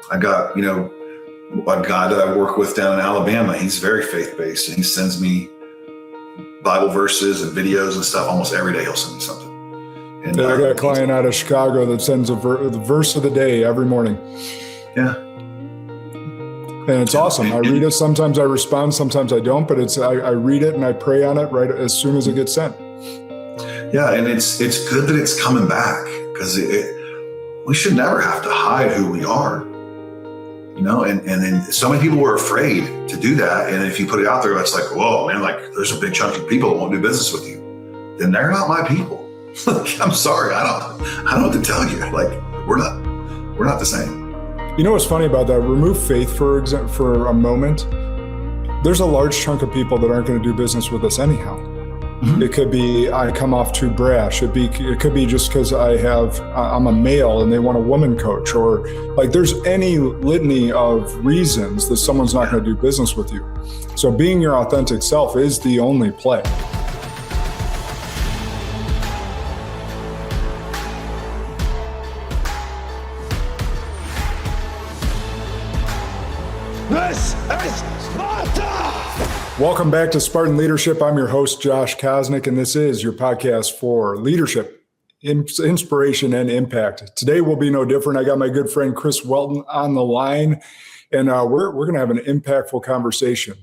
I got, a guy that I work with down in Alabama. He's very faith-based, and he sends me Bible verses and videos and stuff almost every day. He'll send me something. And I got a client out of Chicago that sends the verse of the day every morning. Yeah. And it's awesome. I read it. Sometimes I respond, sometimes I don't, but I read it and I pray on it right as soon as it gets sent. Yeah, and it's good that it's coming back, because we should never have to hide who we are. And then so many people were afraid to do that. And if you put it out there, it's like, whoa, man, like there's a big chunk of people that won't do business with you. Then they're not my people. I'm sorry. I don't know what to tell you. Like, we're not the same. You know what's funny about that? Remove faith for a moment. There's a large chunk of people that aren't going to do business with us anyhow. Mm-hmm. It could be I come off too brash. It could be just because I'm a male and they want a woman coach, or like there's any litany of reasons that someone's not going to do business with you. So being your authentic self is the only play. This is Sparta! Welcome back to Spartan Leadership. I'm your host, Josh Kosnick, and this is your podcast for leadership, inspiration, and impact. Today will be no different. I got my good friend Chris Welton on the line, and we're going to have an impactful conversation.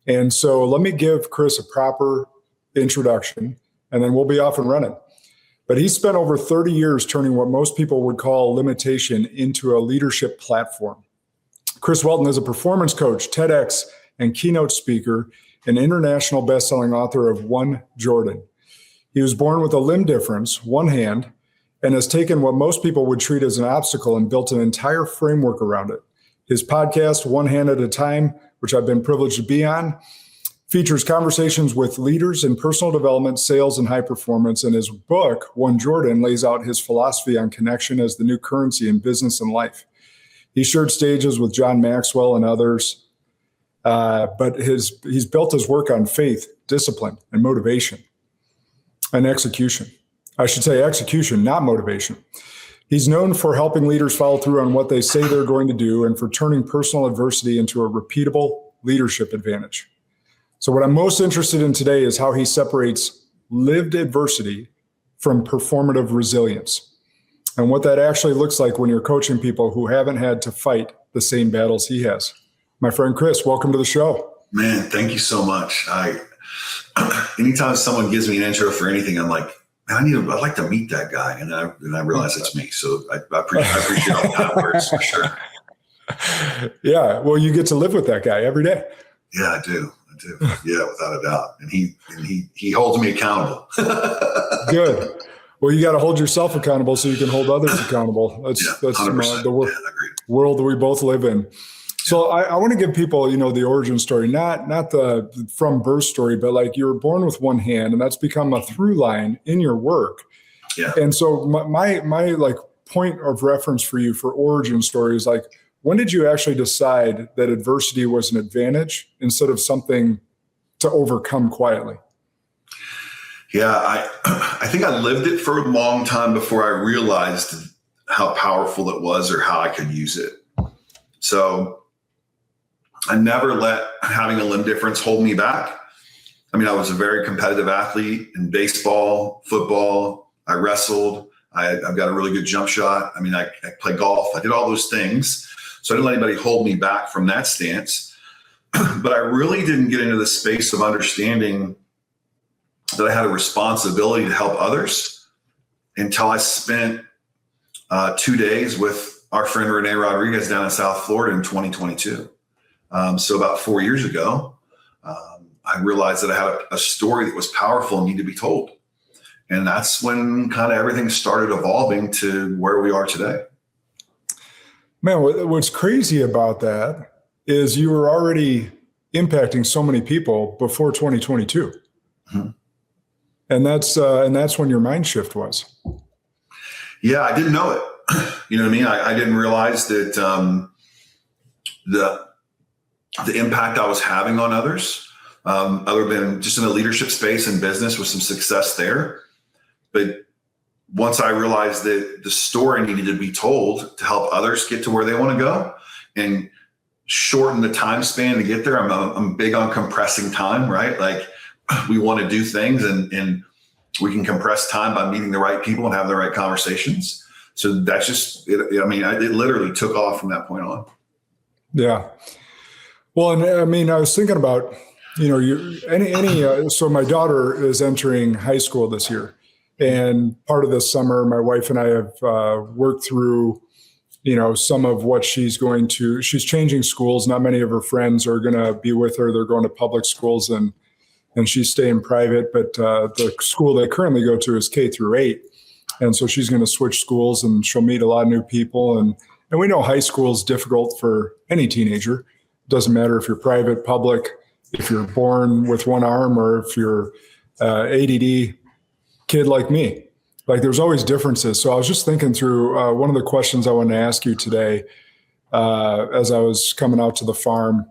And so let me give Chris a proper introduction, and then we'll be off and running. But he spent over 30 years turning what most people would call limitation into a leadership platform. Chris Welton is a performance coach, TEDx, and keynote speaker, and international best-selling author of One Jordan. He was born with a limb difference, one hand, and has taken what most people would treat as an obstacle and built an entire framework around it. His podcast, One Hand at a Time, which I've been privileged to be on, features conversations with leaders in personal development, sales, and high performance. And his book, One Jordan, lays out his philosophy on connection as the new currency in business and life. He shared stages with John Maxwell and others. But he's built his work on faith, discipline, and motivation, and execution. I should say execution, not motivation. He's known for helping leaders follow through on what they say they're going to do and for turning personal adversity into a repeatable leadership advantage. So what I'm most interested in today is how he separates lived adversity from performative resilience, and what that actually looks like when you're coaching people who haven't had to fight the same battles he has. My friend Chris, welcome to the show. Man, thank you so much. Anytime someone gives me an intro for anything, I'm like, I'd like to meet that guy. And then I realize it's me. So I appreciate all the kind words for sure. Yeah. Well, you get to live with that guy every day. Yeah, I do. Yeah, without a doubt. And he holds me accountable. Good. Well, you got to hold yourself accountable so you can hold others accountable. That's the world that we both live in. So I want to give people, the origin story, not the from birth story, but like you were born with one hand, and that's become a through line in your work. Yeah. And so my like point of reference for you for origin story is like, when did you actually decide that adversity was an advantage instead of something to overcome quietly? Yeah, I think I lived it for a long time before I realized how powerful it was or how I could use it. So I never let having a limb difference hold me back. I mean, I was a very competitive athlete in baseball, football. I wrestled. I've got a really good jump shot. I mean, I play golf. I did all those things. So I didn't let anybody hold me back from that stance. But I really didn't get into the space of understanding that I had a responsibility to help others until I spent 2 days with our friend Renee Rodriguez down in South Florida in 2022. So about 4 years ago, I realized that I had a story that was powerful and needed to be told. And that's when kind of everything started evolving to where we are today. Man, what's crazy about that is you were already impacting so many people before 2022. Mm-hmm. And that's when your mind shift was. Yeah, I didn't know it. You know what I mean? I didn't realize that the impact I was having on others, other than just in the leadership space and business with some success there. But once I realized that the story needed to be told to help others get to where they want to go and shorten the time span to get there. I'm big on compressing time, right? Like we want to do things and we can compress time by meeting the right people and having the right conversations. So that's just, it literally took off from that point on. Yeah. Well, and I mean, I was thinking about, so my daughter is entering high school this year. And part of this summer, my wife and I have worked through, some of what she's changing schools. Not many of her friends are going to be with her. They're going to public schools and she's staying private. But the school they currently go to is K through 8. And so she's going to switch schools and she'll meet a lot of new people. And we know high school is difficult for any teenager. It doesn't matter if you're private, public, if you're born with one arm or if you're ADD kid like me. Like there's always differences. So I was just thinking through one of the questions I wanted to ask you today as I was coming out to the farm.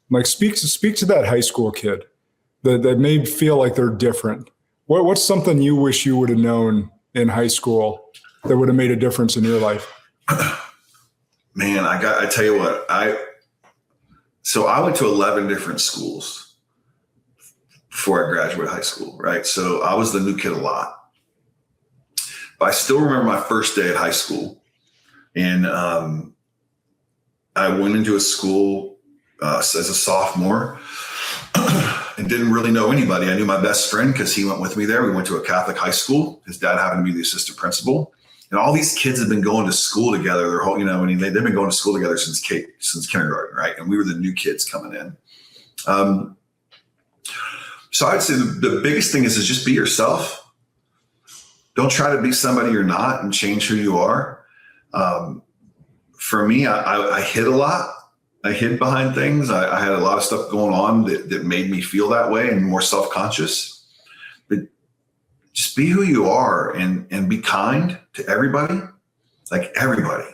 Like speak to that high school kid that may feel like they're different. What's something you wish you would have known in high school that would have made a difference in your life? Man, I tell you what, so I went to 11 different schools before I graduated high school, right? So I was the new kid a lot. But I still remember my first day at high school. And I went into a school as a sophomore and didn't really know anybody. I knew my best friend because he went with me there. We went to a Catholic high school. His dad happened to be the assistant principal. And all these kids have been going to school together their whole, they've been going to school together since kindergarten, right? And we were the new kids coming in. So I'd say the biggest thing is just be yourself. Don't try to be somebody you're not and change who you are. For me, I hid a lot. I hid behind things. I had a lot of stuff going on that made me feel that way and more self-conscious. But just be who you are and be kind to everybody, like everybody.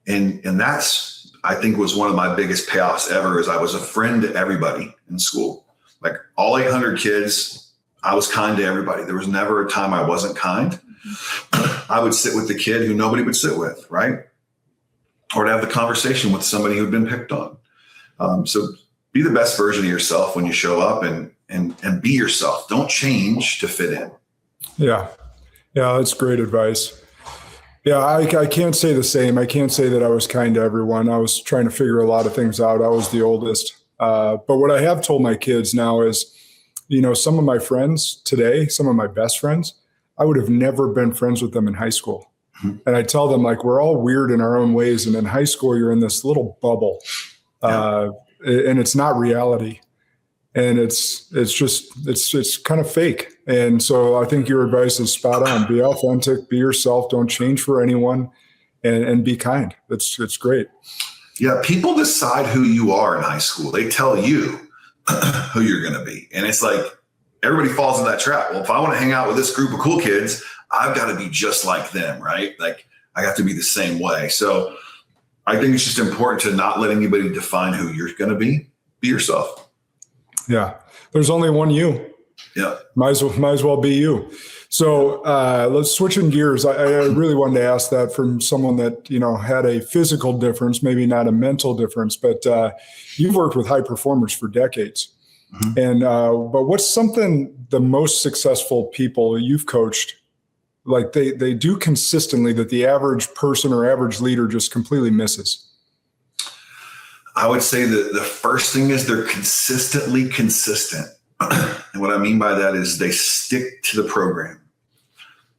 And that's, I think, was one of my biggest payoffs ever is I was a friend to everybody in school. Like all 800 kids, I was kind to everybody. There was never a time I wasn't kind. I would sit with the kid who nobody would sit with, right? Or to have the conversation with somebody who'd been picked on. So be the best version of yourself when you show up and be yourself. Don't change to fit in. Yeah, that's great advice. Yeah, I can't say the same. I can't say that I was kind to everyone. I was trying to figure a lot of things out. I was the oldest. But what I have told my kids now is, some of my friends today, some of my best friends, I would have never been friends with them in high school. Mm-hmm. And I tell them, like, we're all weird in our own ways. And in high school, you're in this little bubble and it's not reality. And it's kind of fake. And so I think your advice is spot on. Be authentic, be yourself, don't change for anyone, and be kind. It's great. Yeah. People decide who you are in high school. They tell you who you're going to be. And it's like, everybody falls in that trap. Well, if I want to hang out with this group of cool kids, I've got to be just like them, right? Like I have to be the same way. So I think it's just important to not let anybody define who you're going to be. Be yourself. Yeah. There's only one you. Yeah. Might as well be you. So let's switch in gears. I really wanted to ask that from someone that, had a physical difference, maybe not a mental difference, but you've worked with high performers for decades. Mm-hmm. And but what's something the most successful people you've coached, like they do consistently that the average person or average leader just completely misses? I would say that the first thing is they're consistently consistent. And what I mean by that is they stick to the program.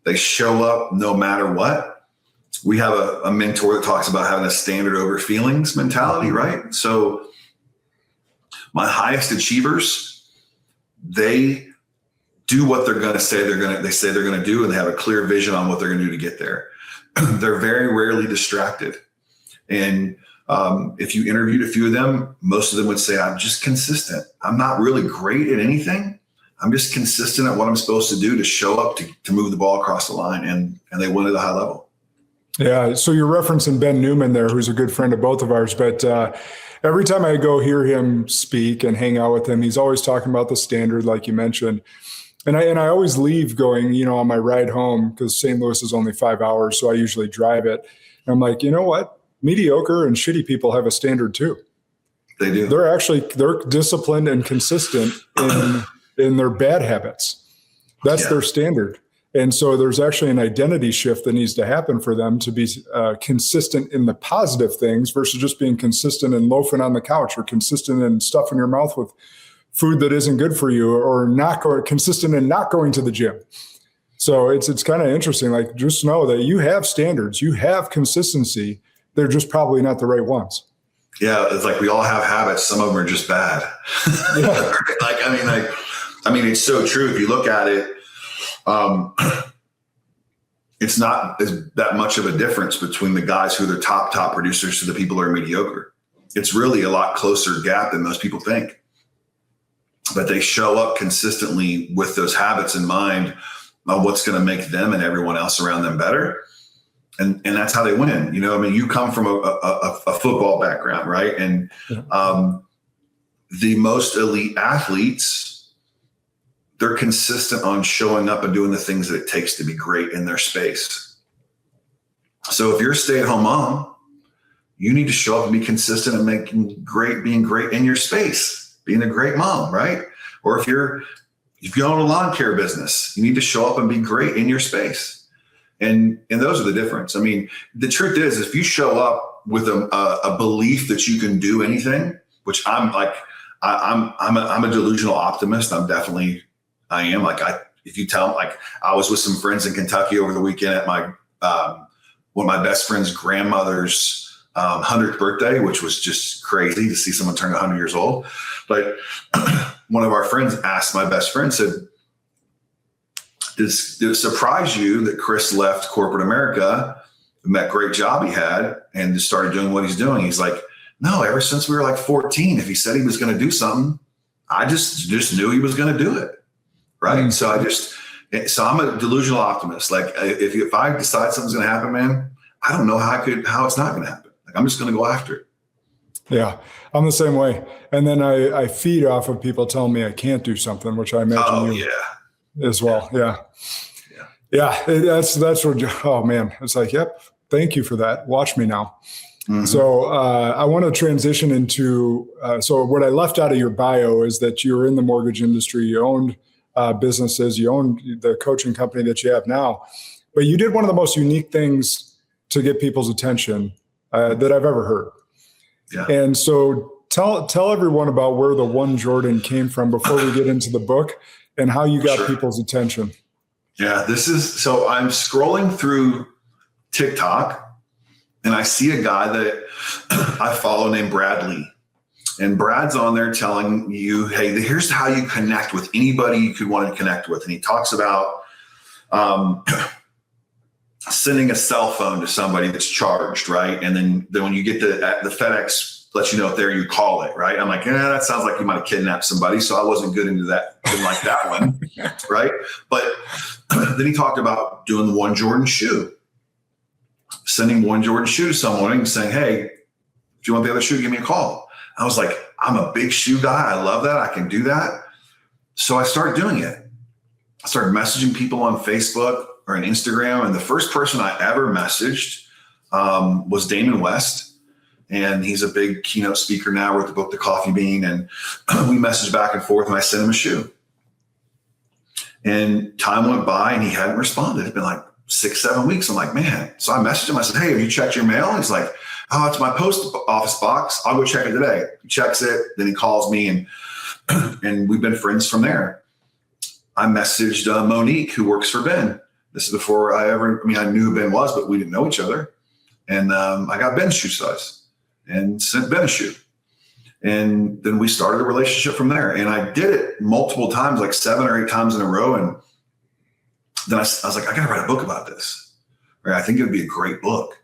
They show up no matter what. We have a mentor that talks about having a standard over feelings mentality, right? So my highest achievers, they do what they're going to say they're going to do, and they have a clear vision on what they're going to do to get there. They're very rarely distracted. And if you interviewed a few of them, most of them would say, I'm just consistent. I'm not really great at anything. I'm just consistent at what I'm supposed to do to show up to move the ball across the line, and they win at a high level. Yeah. So you're referencing Ben Newman there, who's a good friend of both of ours, but every time I go hear him speak and hang out with him, he's always talking about the standard, like you mentioned. And I always leave going, on my ride home, because St. Louis is only 5 hours, so I usually drive it. And I'm like, you know what? Mediocre and shitty people have a standard too. They do. They're disciplined and consistent in their bad habits. That's their standard. And so there's actually an identity shift that needs to happen for them to be consistent in the positive things versus just being consistent in loafing on the couch, or consistent in stuffing your mouth with food that isn't good for you, or consistent in not going to the gym. So it's kind of interesting. Like, just know that you have standards, you have consistency. They're just probably not the right ones. Yeah, it's like we all have habits. Some of them are just bad. Yeah. I mean, it's so true. If you look at it, it's not that much of a difference between the guys who are the top producers to the people who are mediocre. It's really a lot closer gap than most people think. But they show up consistently with those habits in mind of what's going to make them and everyone else around them better. And that's how they win. You come from a football background, right? And the most elite athletes, they're consistent on showing up and doing the things that it takes to be great in their space. So if you're a stay-at-home mom, you need to show up and be consistent and being great in your space, being a great mom, right? Or if you own a lawn care business, you need to show up and be great in your space. And those are the difference. I mean, the truth is, if you show up with a belief that you can do anything, which I'm a delusional optimist. I am. Like, if you tell, like, I was with some friends in Kentucky over the weekend at my one of my best friend's grandmother's 100th birthday, which was just crazy to see someone turn 100 years old. But one of our friends asked my best friend, said, did it surprise you that Chris left corporate America, that great job he had, and just started doing what he's doing? He's like, no, ever since we were like 14, if he said he was going to do something, I just knew he was going to do it. Right. Mm-hmm. So I'm a delusional optimist. Like, if I decide something's going to happen, man, I don't know how it's not going to happen. Like, I'm just going to go after it. Yeah, I'm the same way. And then I feed off of people telling me I can't do something, which I imagine you as well. Yeah. That's what, oh man, it's like, yep. Thank you for that. Watch me now. Mm-hmm. So I want to transition into, so what I left out of your bio is that you're in the mortgage industry, you owned businesses, you owned the coaching company that you have now, but you did one of the most unique things to get people's attention that I've ever heard. Yeah. And so tell everyone about where the One Jordan came from before we get into the book, and how you got people's attention. Yeah, so I'm scrolling through TikTok and I see a guy that I follow named Brad Lee. And Brad's on there telling you, hey, here's how you connect with anybody you could want to connect with. And he talks about sending a cell phone to somebody that's charged, right? And then when you get the FedEx lets you know if there, you call it, right? I'm like, that sounds like you might have kidnapped somebody. So I wasn't good into that, didn't like that one, right? But then he talked about doing the One Jordan shoe, sending One Jordan shoe to someone and saying, hey, if you want the other shoe, give me a call. I was like, I'm a big shoe guy. I love that. I can do that. So I started doing it. I started messaging people on Facebook or on Instagram. And the first person I ever messaged was Damon West. And he's a big keynote speaker now, wrote the book, The Coffee Bean. And we messaged back and forth and I sent him a shoe. And time went by and he hadn't responded. It'd been like 6-7 weeks. I'm like, man. So I messaged him. I said, hey, have you checked your mail? And he's like, oh, it's my post office box. I'll go check it today. He checks it. Then he calls me and we've been friends from there. I messaged Monique, who works for Ben. This is before I knew who Ben was, but we didn't know each other. And I got Ben's shoe size and sent Ben a shoe. And then we started a relationship from there. And I did it multiple times, like 7 or 8 times in a row. And then I was like, I got to write a book about this. Right? I think it would be a great book.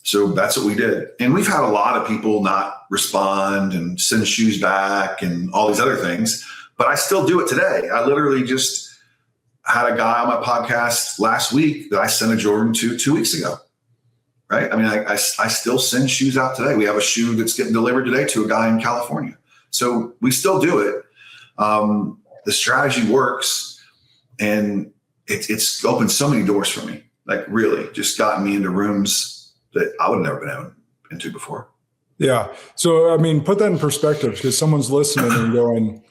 So that's what we did. And we've had a lot of people not respond and send shoes back and all these other things, but I still do it today. I literally just had a guy on my podcast last week that I sent a Jordan to 2 weeks ago. Right. I mean, I still send shoes out today. We have a shoe that's getting delivered today to a guy in California. So we still do it. The strategy works. And it's opened so many doors for me, like really just gotten me into rooms that I would have never been into before. Yeah. So, I mean, put that in perspective, because someone's listening and going,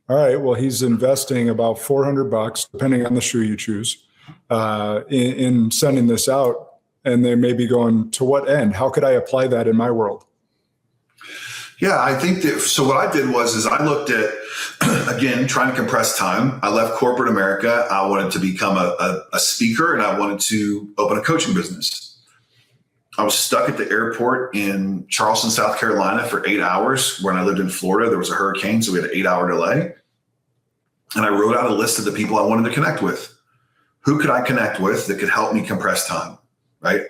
all right, well, he's investing about $400, depending on the shoe you choose, in sending this out. And they may be going, to what end? How could I apply that in my world? Yeah, I think that, so what I did is I looked at, again, trying to compress time. I left corporate America. I wanted to become a speaker, and I wanted to open a coaching business. I was stuck at the airport in Charleston, South Carolina for 8 hours. When I lived in Florida, there was a hurricane, so we had an 8-hour delay. And I wrote out a list of the people I wanted to connect with. Who could I connect with that could help me compress time, right?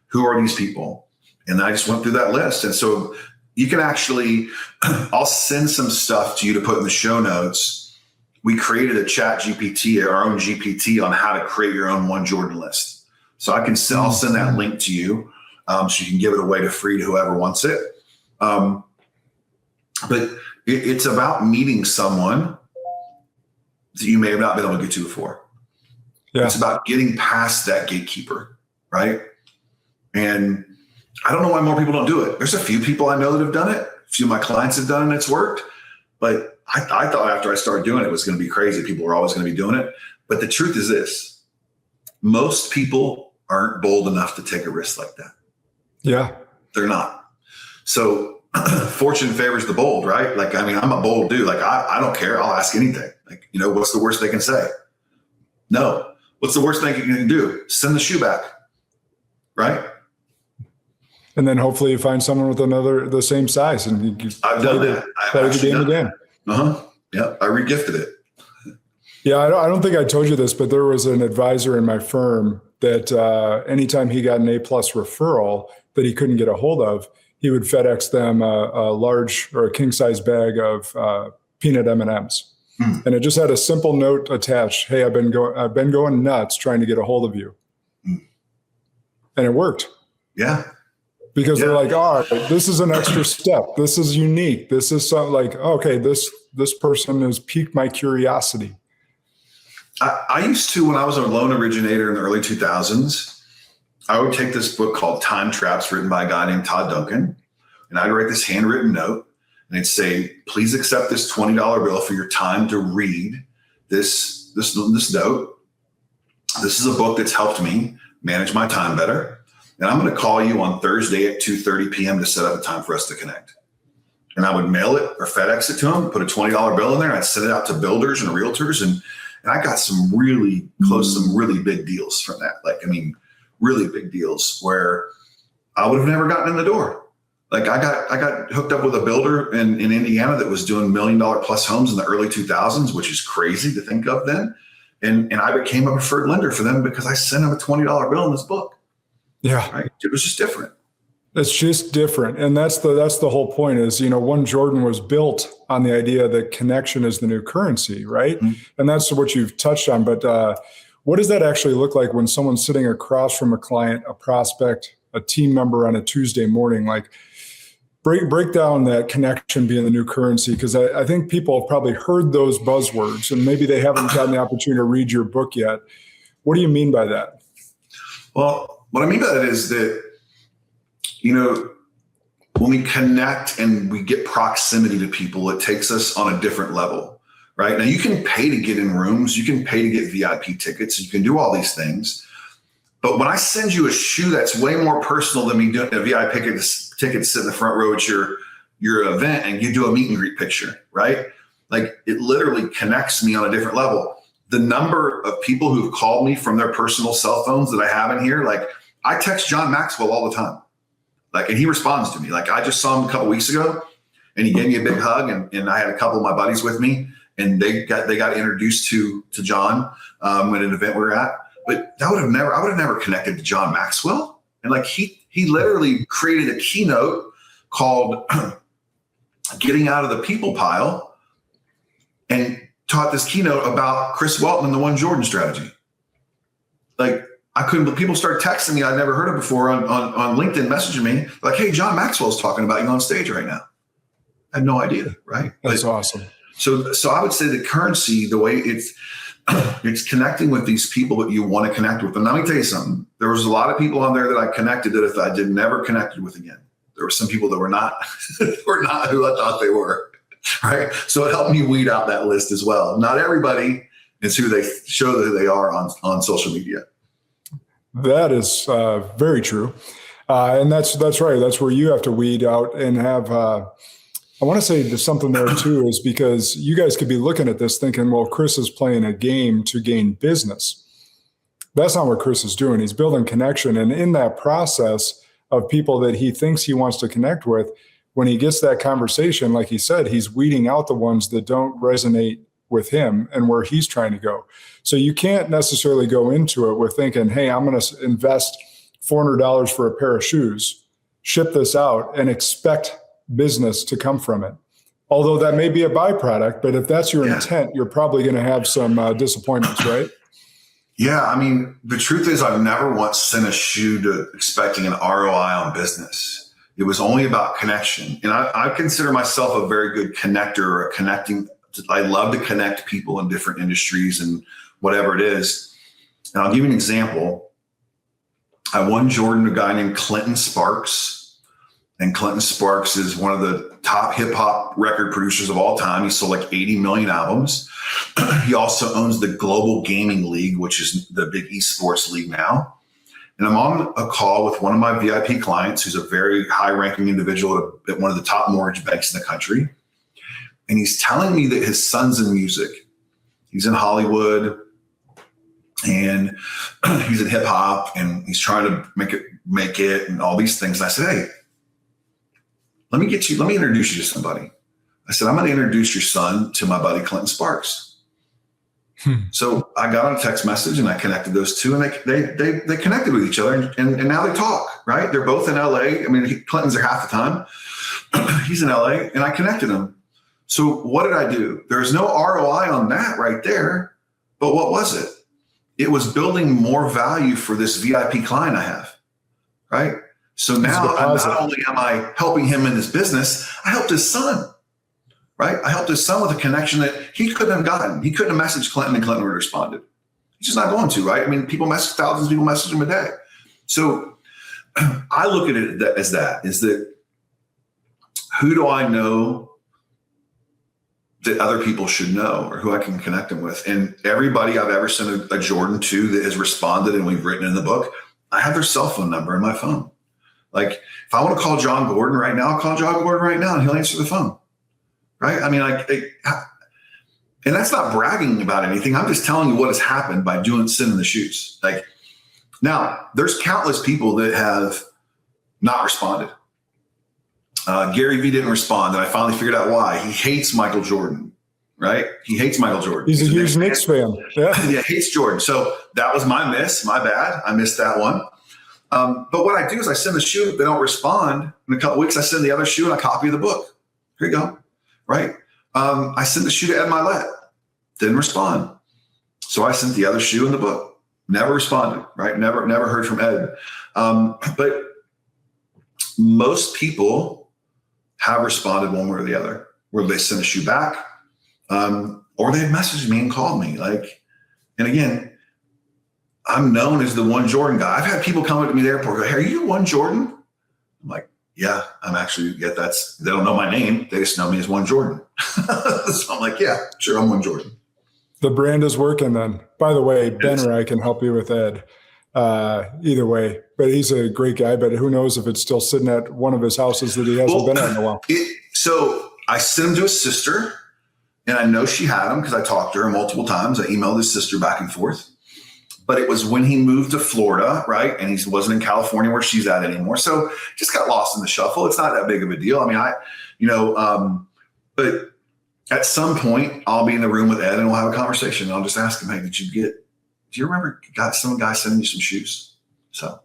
Who are these people? And I just went through that list. And so you can actually, I'll send some stuff to you to put in the show notes. We created a chat GPT, our own GPT, on how to create your own One Jordan list. So I'll send that link to you, so you can give it away to free to whoever wants it. But it's about meeting someone that you may have not been able to get to before. Yeah. It's about getting past that gatekeeper, right? And I don't know why more people don't do it. There's a few people I know that have done it. A few of my clients have done it and it's worked. But I thought after I started doing it was going to be crazy. People were always going to be doing it. But the truth is this: most people aren't bold enough to take a risk like that. Yeah. They're not. So fortune favors the bold, right? Like, I mean, I'm a bold dude. Like, I don't care. I'll ask anything. Like, what's the worst they can say? No. What's the worst thing you can do? Send the shoe back. Right? And then hopefully you find someone with the same size, and you I've done that. Play the game again. Yeah, I regifted it. Yeah, I don't think I told you this, but there was an advisor in my firm that anytime he got an A+ referral that he couldn't get a hold of, he would FedEx them a large or a king size bag of peanut M&Ms, and it just had a simple note attached: "Hey, I've been going nuts trying to get a hold of you," and it worked. Yeah. Because they're like, oh, this is an extra step. This is unique. This is something like, okay, this person has piqued my curiosity. I used to, when I was a loan originator in the early 2000s, I would take this book called Time Traps, written by a guy named Todd Duncan, and I'd write this handwritten note, and it'd say, please accept this $20 bill for your time to read this note. This is a book that's helped me manage my time better. And I'm going to call you on Thursday at 2:30 p.m. to set up a time for us to connect. And I would mail it or FedEx it to them, put a $20 bill in there, and I'd send it out to builders and realtors. And I got some really big deals from that. Like, I mean, really big deals where I would have never gotten in the door. Like, I got hooked up with a builder in Indiana that was doing $1 million plus homes in the early 2000s, which is crazy to think of then. And I became a preferred lender for them because I sent them a $20 bill in this book. Yeah. Right. It was just different. It's just different. And that's the whole point is, One Jordan was built on the idea that connection is the new currency, right? Mm-hmm. And that's what you've touched on. But what does that actually look like when someone's sitting across from a client, a prospect, a team member on a Tuesday morning? Like, break down that connection being the new currency, because I think people have probably heard those buzzwords and maybe they haven't gotten the opportunity to read your book yet. What do you mean by that? Well, what I mean by that is that, when we connect and we get proximity to people, it takes us on a different level, right? Now, you can pay to get in rooms. You can pay to get VIP tickets. You can do all these things. But when I send you a shoe that's way more personal than me doing a VIP ticket to sit in the front row at your event and you do a meet and greet picture, right? Like, it literally connects me on a different level. The number of people who've called me from their personal cell phones that I have in here, like, I text John Maxwell all the time. Like, and he responds to me. Like, I just saw him a couple weeks ago and he gave me a big hug, and I had a couple of my buddies with me, and they got introduced to John at an event we were at. But I would have never connected to John Maxwell. And like, he literally created a keynote called Getting Out of the People Pile and taught this keynote about Chris Welton and the One Jordan strategy. Like, people start texting me I'd never heard of before on LinkedIn, messaging me like, hey, John Maxwell's talking about you on stage right now. I had no idea, right? That's awesome. So I would say the currency, the way it's connecting with these people that you want to connect with. And let me tell you something. There was a lot of people on there that I connected that I did never connected with again. There were some people that were not who I thought they were. Right. So it helped me weed out that list as well. Not everybody is who they show that they are on social media. That is very true. And that's right. That's where you have to weed out and have, I want to say there's something there too, is because you guys could be looking at this thinking, well, Chris is playing a game to gain business. That's not what Chris is doing. He's building connection. And in that process of people that he thinks he wants to connect with, when he gets that conversation, like he said, he's weeding out the ones that don't resonate with him and where he's trying to go. So you can't necessarily go into it with thinking, hey, I'm going to invest $400 for a pair of shoes, ship this out, and expect business to come from it. Although that may be a byproduct, but if that's your intent, you're probably going to have some disappointments, right? Yeah. I mean, the truth is I've never once sent a shoe to expecting an ROI on business. It was only about connection. And I consider myself a very good connector or connecting. I love to connect people in different industries and whatever it is. And I'll give you an example. I won Jordan, a guy named Clinton Sparks. And Clinton Sparks is one of the top hip hop record producers of all time. He sold like 80 million albums. He also owns the Global Gaming League, which is the big esports league now. And I'm on a call with one of my VIP clients who's a very high-ranking individual at one of the top mortgage banks in the country. And he's telling me that his son's in music. He's in Hollywood and he's in hip-hop and he's trying to make it and all these things. And I said, hey, let me introduce you to somebody. I said, I'm going to introduce your son to my buddy Clinton Sparks. So I got on a text message and I connected those two, and they connected with each other, and now they talk, right? They're both in LA. I mean, Clinton's there half the time. He's in LA, and I connected him. So what did I do? There's no ROI on that right there, but what was it? It was building more value for this VIP client I have, right? So now not only am I helping him in his business, I helped his son. Right? I helped his son with a connection that he couldn't have gotten. He couldn't have messaged Clinton and Clinton would have responded. He's just not going to, right? I mean, thousands of people message him a day. So I look at it is that who do I know that other people should know or who I can connect them with? And everybody I've ever sent a Jordan to that has responded and we've written in the book, I have their cell phone number in my phone. Like if I want to call John Gordon right now, I'll call John Gordon right now and he'll answer the phone. Right? I mean, and that's not bragging about anything. I'm just telling you what has happened by sending the shoes. Like now there's countless people that have not responded. Gary Vee didn't respond. And I finally figured out why. He hates Michael Jordan, right? He hates Michael Jordan. He's a huge Knicks fan. Yeah, hates Jordan. So that was my miss. My bad. I missed that one. But what I do is I send the shoe. If they don't respond in a couple of weeks, I send the other shoe and I copy the book. Here you go. Right. I sent the shoe to Ed Milet. Didn't respond. So I sent the other shoe in the book. Never responded. Right. Never heard from Ed. But most people have responded one way or the other, where they sent a shoe back, or they messaged me and called me. Like, and again, I'm known as the one Jordan guy. I've had people come up to me at the airport, go, hey, are you one Jordan? I'm like, yeah, I'm actually, they don't know my name. They just know me as one Jordan. So I'm like, yeah, sure, I'm one Jordan. The brand is working then. By the way, Ben or I can help you with Ed. Either way, but he's a great guy, but who knows if it's still sitting at one of his houses that he hasn't been at in a while. So I sent him to his sister, and I know she had him because I talked to her multiple times. I emailed his sister back and forth. But it was when he moved to Florida, right? And he wasn't in California where she's at anymore. So just got lost in the shuffle. It's not that big of a deal. I mean, but at some point I'll be in the room with Ed and we'll have a conversation. And I'll just ask him, hey, do you remember some guy sending you some shoes? So.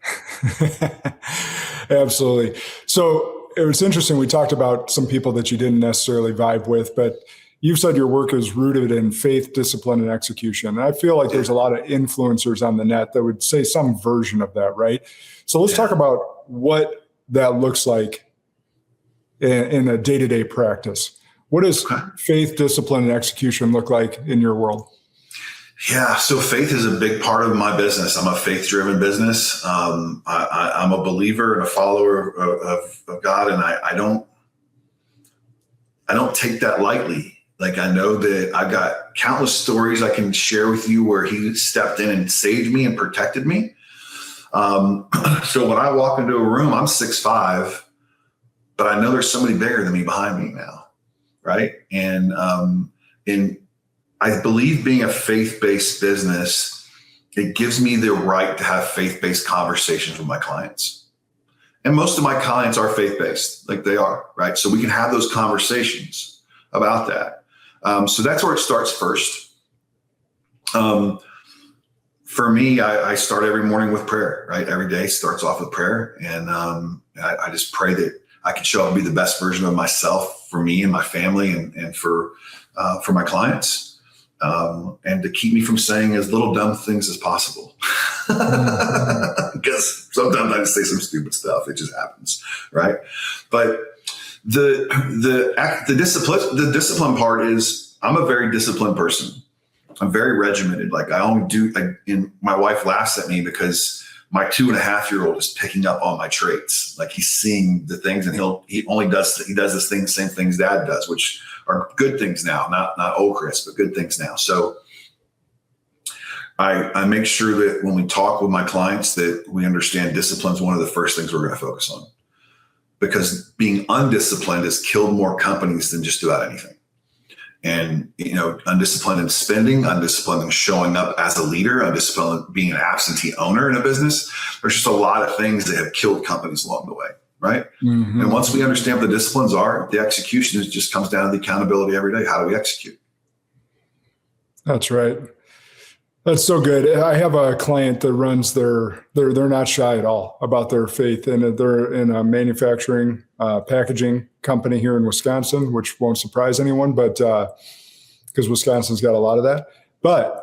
Absolutely. So it was interesting. We talked about some people that you didn't necessarily vibe with, but you've said your work is rooted in faith, discipline, and execution. And I feel like there's a lot of influencers on the net that would say some version of that, right? So let's talk about what that looks like in a day-to-day practice. What does faith, discipline, and execution look like in your world? Yeah. So faith is a big part of my business. I'm a faith-driven business. I'm a believer and a follower of God. And I don't take that lightly. Like, I know that I've got countless stories I can share with you where he stepped in and saved me and protected me. So when I walk into a room, I'm 6'5", but I know there's somebody bigger than me behind me now. Right. And I believe being a faith-based business, it gives me the right to have faith-based conversations with my clients. And most of my clients are faith-based, like they are, right? So we can have those conversations about that. So that's where it starts first. For me, I start every morning with prayer, right? Every day starts off with prayer. And I just pray that I can show up and be the best version of myself for me and my family and for my clients. And to keep me from saying as little dumb things as possible. Because sometimes I just say some stupid stuff. It just happens, right? But the discipline part is, I'm a very disciplined person. I'm very regimented. Like, my wife laughs at me because my 2.5-year-old is picking up on my traits. Like, he's seeing the things, and he does this thing, same things Dad does, which are good things now, not old Chris, but good things now. So I make sure that when we talk with my clients that we understand discipline is one of the first things we're going to focus on, because being undisciplined has killed more companies than just about anything. And, undisciplined in spending, undisciplined in showing up as a leader, undisciplined in being an absentee owner in a business. There's just a lot of things that have killed companies along the way. Right. Mm-hmm. And once we understand what the disciplines are, the execution just comes down to the accountability every day. How do we execute? That's right. That's so good. I have a client that runs they're not shy at all about their faith. And they're in a manufacturing packaging company here in Wisconsin, which won't surprise anyone, but because Wisconsin's got a lot of that. But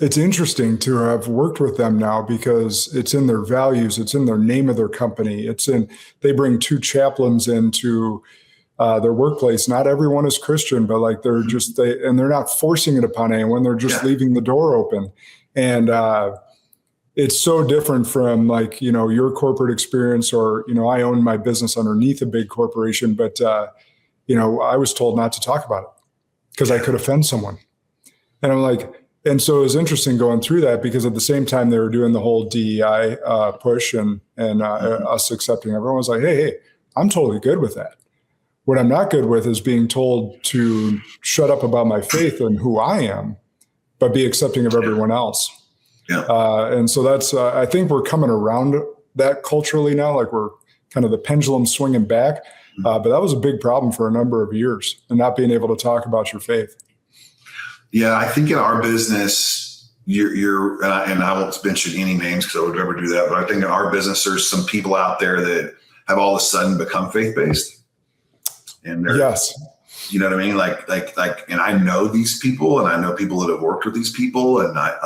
it's interesting to have worked with them now because it's in their values. It's in their name of their company. They bring 2 chaplains into their workplace. Not everyone is Christian, but like they're not forcing it upon anyone. They're just leaving the door open. And it's so different from like, your corporate experience or, I own my business underneath a big corporation, but I was told not to talk about it because I could offend someone. And I'm like, and so it was interesting going through that because at the same time they were doing the whole DEI push and us accepting everyone was like, hey, I'm totally good with that. What I'm not good with is being told to shut up about my faith and who I am, but be accepting of everyone else. Yeah. And so that's, I think we're coming around that culturally now, like we're kind of the pendulum swinging back. But that was a big problem for a number of years and not being able to talk about your faith. Yeah, I think in our business, you're and I won't mention any names because I would never do that, but I think in our business, there's some people out there that have all of a sudden become faith-based. And they're, yes, you know what I mean? Like, and I know these people and I know people that have worked with these people. And I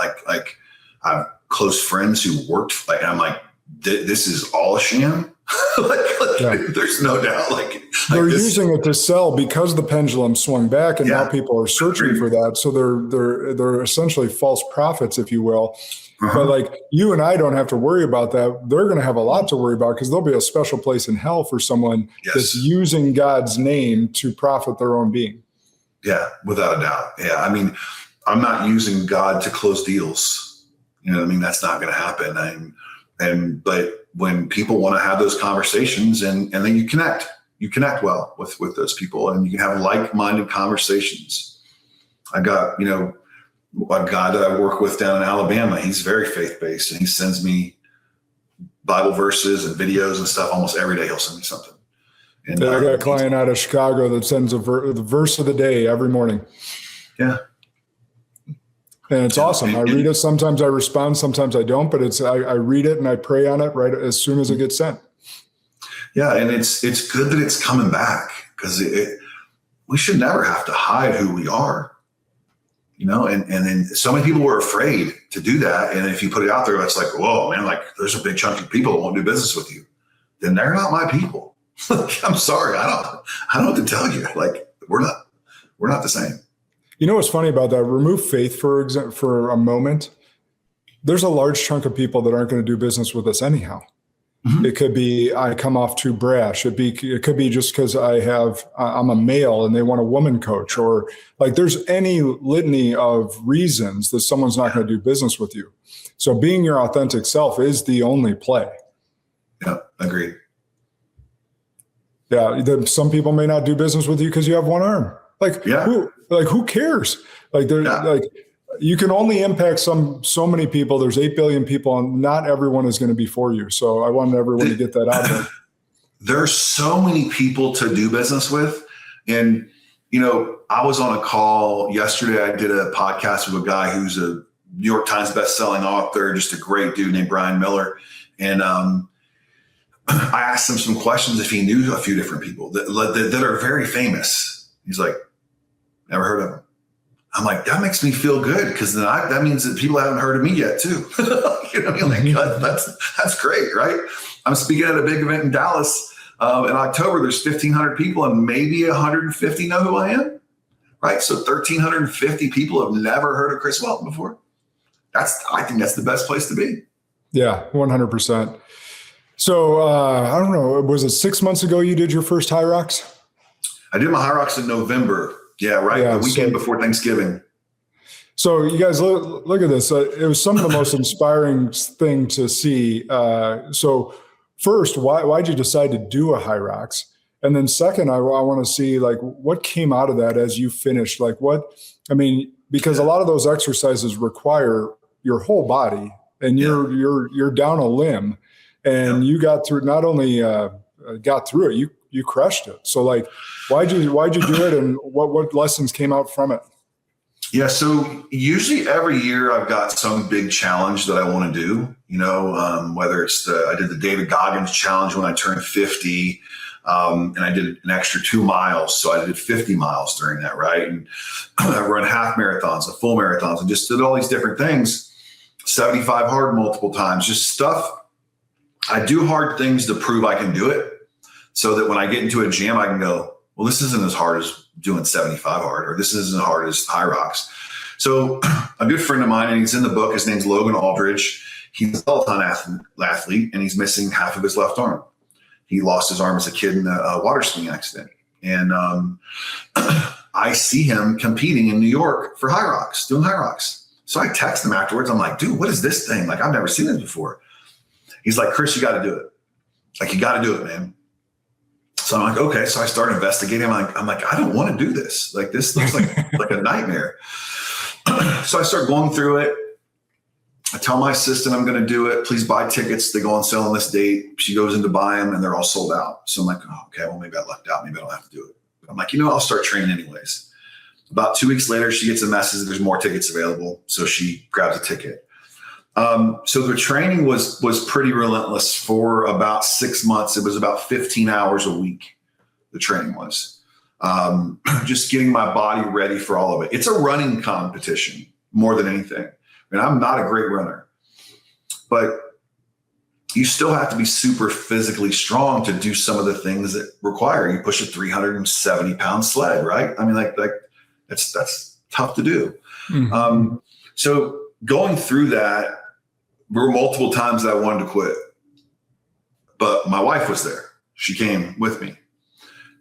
have close friends who worked, and I'm like, this is all a sham. There's no doubt. They're using it to sell because the pendulum swung back, and now people are searching for that. So they're essentially false prophets, if you will. Uh-huh. But you and I don't have to worry about that. They're going to have a lot to worry about because there'll be a special place in hell for someone that's using God's name to profit their own being. Yeah, without a doubt. Yeah, I mean, I'm not using God to close deals. You know what I mean? That's not going to happen. But when people want to have those conversations and then you connect well with those people and you can have like-minded conversations. I got, a guy that I work with down in Alabama. He's very faith-based and he sends me Bible verses and videos and stuff almost every day. He'll send me something. And I got a client out of Chicago that sends the verse of the day every morning. Yeah. And it's awesome. I read it. Sometimes I respond, sometimes I don't, but I read it and I pray on it right as soon as it gets sent. Yeah. And it's good that it's coming back because we should never have to hide who we are, and then so many people were afraid to do that. And if you put it out there, it's like, whoa, man, there's a big chunk of people that won't do business with you. Then they're not my people. I'm sorry. I don't know what to tell you. We're not the same. You know what's funny about that? Remove faith for a moment. There's a large chunk of people that aren't going to do business with us anyhow. Mm-hmm. It could be I come off too brash. It could be just because I'm a male and they want a woman coach, or like there's any litany of reasons that someone's not going to do business with you. So being your authentic self is the only play. Yeah, agreed. Yeah, some people may not do business with you because you have one arm. Who cares? Like you can only impact so many people. There's 8 billion people, and not everyone is going to be for you. So I wanted everyone to get that out there. There's so many people to do business with. And, I was on a call yesterday. I did a podcast with a guy who's a New York Times bestselling author, just a great dude named Brian Miller. And I asked him some questions if he knew a few different people that are very famous. He's like, never heard of him. I'm like, that makes me feel good, because then that means that people haven't heard of me yet too. You know what I mean? Like, that's great, right? I'm speaking at a big event in Dallas in October. There's 1,500 people, and maybe 150 know who I am, right? So 1,350 people have never heard of Chris Welton before. I think that's the best place to be. Yeah, 100%. So I don't know, was it 6 months ago you did your first HYROX? I did my HYROX in November. Yeah, right. Yeah, the weekend before Thanksgiving. So you guys look at this. It was some of the most inspiring thing to see. So first, why'd you decide to do a HYROX? And then second, I want to see like what came out of that as you finished. Like because a lot of those exercises require your whole body, and you're down a limb, and you got through. Not only got through it, you crushed it. So like, why'd you do it, and what lessons came out from it? Yeah. So usually every year I've got some big challenge that I want to do, whether it's I did the David Goggins challenge when I turned 50. And I did an extra 2 miles. So I did 50 miles during that. Right. And I run half marathons, and full marathons, and just did all these different things, 75 hard multiple times, just stuff. I do hard things to prove I can do it, so that when I get into a gym, I can go, well, this isn't as hard as doing 75 hard, or this isn't as hard as HYROX. So a good friend of mine, and he's in the book, his name's Logan Aldridge. He's a peloton athlete, and he's missing half of his left arm. He lost his arm as a kid in a water skiing accident. And I see him competing in New York for HYROX, doing HYROX. So I text him afterwards. I'm like, dude, what is this thing? Like, I've never seen this before. He's like, Chris, you got to do it. Like, you got to do it, man. So I'm like, okay. So I start investigating. I'm like, I don't want to do this. Like, this looks like a nightmare. So I start going through it. I tell my assistant I'm going to do it. Please buy tickets. They go on sale on this date. She goes in to buy them, and they're all sold out. So I'm like, oh, okay, well, maybe I lucked out. Maybe I don't have to do it. But I'm like, I'll start training anyways. About 2 weeks later, she gets a message that there's more tickets available. So she grabs a ticket. So the training was pretty relentless for about 6 months. It was about 15 hours a week. The training was just getting my body ready for all of it. It's a running competition more than anything. I mean, I'm not a great runner, but you still have to be super physically strong to do some of the things that require you push a 370 pound sled, right? I mean, like that's tough to do. Mm-hmm. So going through that, there were multiple times that I wanted to quit, but my wife was there. She came with me,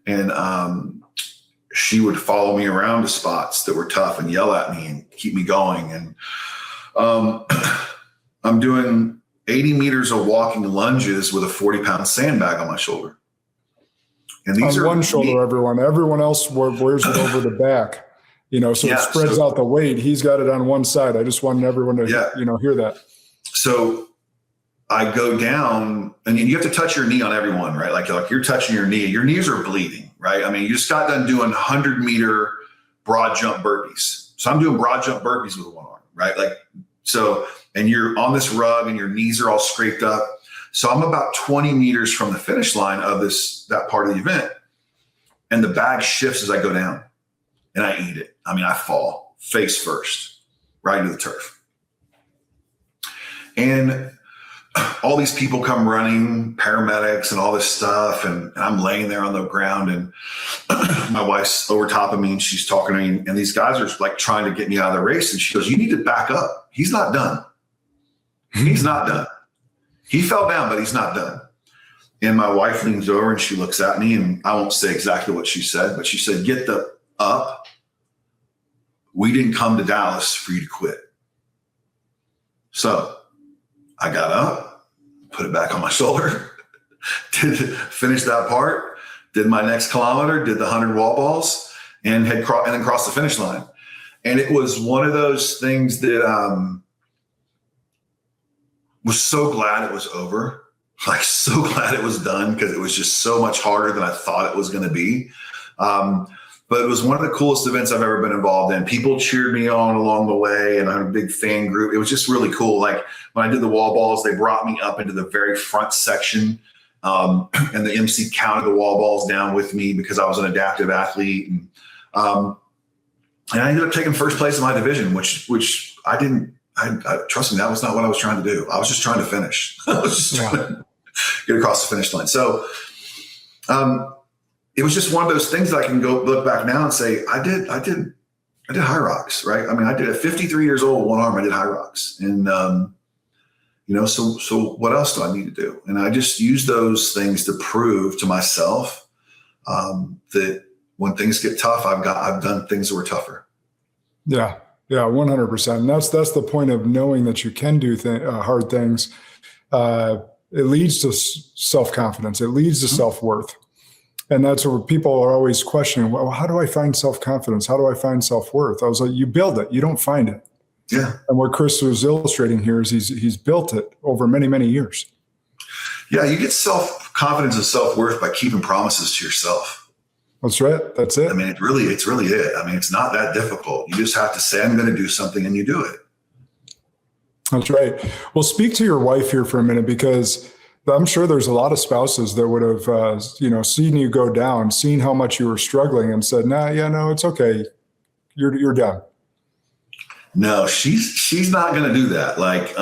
and she would follow me around to spots that were tough and yell at me and keep me going. And I'm doing 80 meters of walking lunges with a 40-pound sandbag on my shoulder. And these are one shoulder, everyone else wears it over the back, so it spreads out the weight. He's got it on one side. I just wanted everyone to, hear that. So I go down, and you have to touch your knee on everyone, right? Like you're touching your knee, your knees are bleeding, right? I mean, you just got done doing 100-meter broad jump burpees. So I'm doing broad jump burpees with one arm, right? And you're on this rug and your knees are all scraped up. So I'm about 20 meters from the finish line of that part of the event. And the bag shifts as I go down, and I eat it. I mean, I fall face first right into the turf. And all these people come running, paramedics and all this stuff. And I'm laying there on the ground, and my wife's over top of me and she's talking to me, and these guys are like trying to get me out of the race. And she goes, "You need to back up. He's not done. He's not done. He fell down, but he's not done." And my wife leans over and she looks at me, and I won't say exactly what she said, but she said, "Get the up. We didn't come to Dallas for you to quit." So I got up, put it back on my shoulder, finished that part, did my next kilometer, did the 100 wall balls, and then crossed the finish line. And it was one of those things that was so glad it was over, like so glad it was done, because it was just so much harder than I thought it was going to be. But it was one of the coolest events I've ever been involved in. People cheered me on along the way, and I had a big fan group. It was just really cool. Like when I did the wall balls, they brought me up into the very front section, and the MC counted the wall balls down with me because I was an adaptive athlete. And I ended up taking first place in my division, which I didn't. I trust me, that was not what I was trying to do. I was just trying to finish. I was just trying to get across the finish line. So, it was just one of those things that I can go look back now and say, I did HYROX, right? I mean, I did at 53 years old, one arm, I did HYROX. And, so what else do I need to do? And I just use those things to prove to myself that when things get tough, I've done things that were tougher. Yeah. Yeah. 100%. And that's the point of knowing that you can do hard things. It leads to self-confidence. It leads to self-worth. And that's where people are always questioning, well, how do I find self-confidence? How do I find self-worth? I was like, you build it. You don't find it. Yeah. And what Chris was illustrating here is he's built it over many, many years. Yeah. You get self-confidence and self-worth by keeping promises to yourself. That's right. That's it. I mean, it's really it. I mean, it's not that difficult. You just have to say, I'm going to do something, and you do it. That's right. Well, speak to your wife here for a minute, because I'm sure there's a lot of spouses that would have, seen you go down, seen how much you were struggling, and said, no, it's okay. You're done. No, she's not going to do that. Like,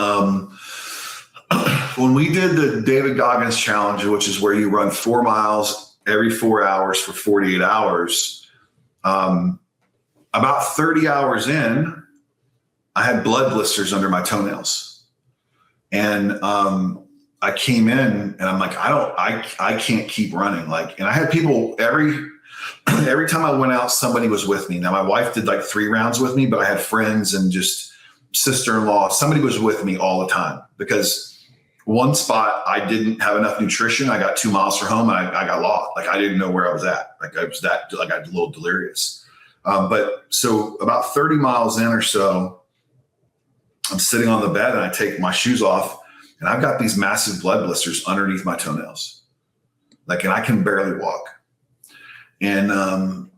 when we did the David Goggins challenge, which is where you run 4 miles every 4 hours for 48 hours, about 30 hours in, I had blood blisters under my toenails. And, I came in and I'm like, I can't keep running. Like, and I had people every time I went out, somebody was with me. Now my wife did like 3 rounds with me, but I had friends and just sister-in-law. Somebody was with me all the time, because one spot I didn't have enough nutrition. I got 2 miles from home and I got lost. Like I didn't know where I was at. Like I got a little delirious. But so about 30 miles in or so, I'm sitting on the bed and I take my shoes off, and I've got these massive blood blisters underneath my toenails. Like, and I can barely walk. And I'm